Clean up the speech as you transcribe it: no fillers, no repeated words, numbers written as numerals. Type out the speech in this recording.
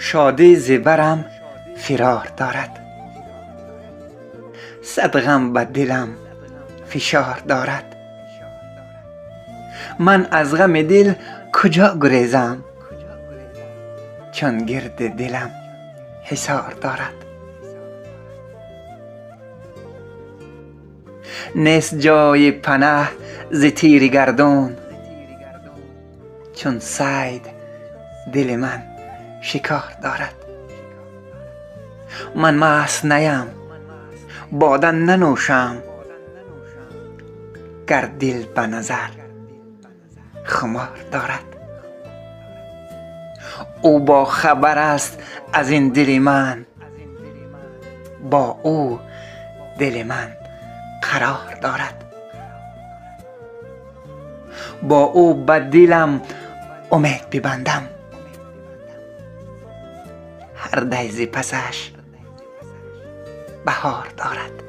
شادی زبرم فرار دارد. صد غم به دلم فشار دارد. من از غم دل کجا گریزم؟ چون گرد دلم حصار دارد. نیست جای پناه ز تیر گردون، چون صید دل من شکار دارد. من مست نیم، باده ننوشم، گر دل به نظر خمار دارد. او با خبر است از این دل من، با او دل من قرار دارد. با او به دلم امید ببندم، هر دیز پسش بهار دارد.